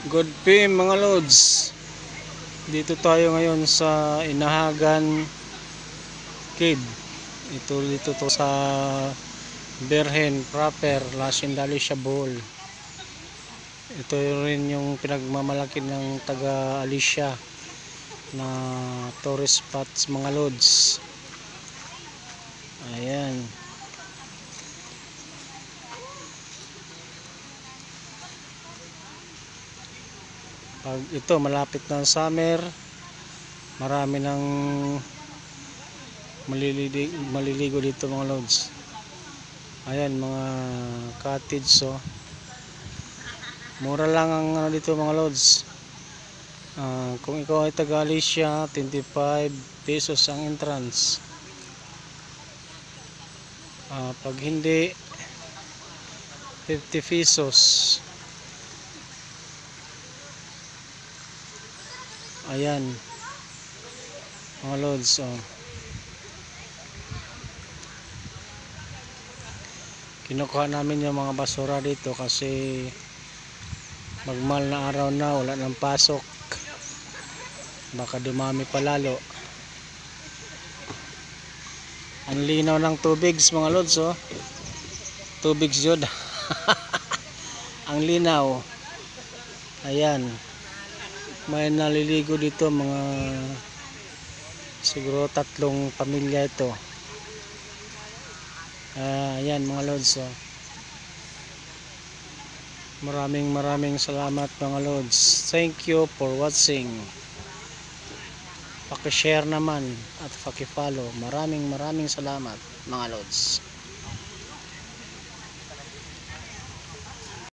Good PM mga lods. Dito tayo ngayon sa Inahagan Cave. Dito to sa Berhen proper, Las Indalecia, Bohol. Ito rin yung pinagmamalaki ng taga Alicia na tourist spots mga lods. Ayan. Pag ito malapit na summer, marami nang maliligo dito mga lods. Ayan, mga cottage, so mura lang ang ano dito mga lods. Kung ikaw ay taga Alicia, 25 pesos ang entrance. Pag hindi, 50 pesos. Ayan mga lods, kinukuha namin yung mga basura dito kasi magmahal na araw na, wala nang pasok, baka dumami pa lalo. Ang linaw ng tubig mga lods, tubig jud. Ang linaw. Ayan, may naliligo dito mga siguro 3 pamilya ito. Ayan mga lods, maraming salamat mga lods. Thank you for watching. Paki-share naman at paki-follow. Maraming salamat mga lods.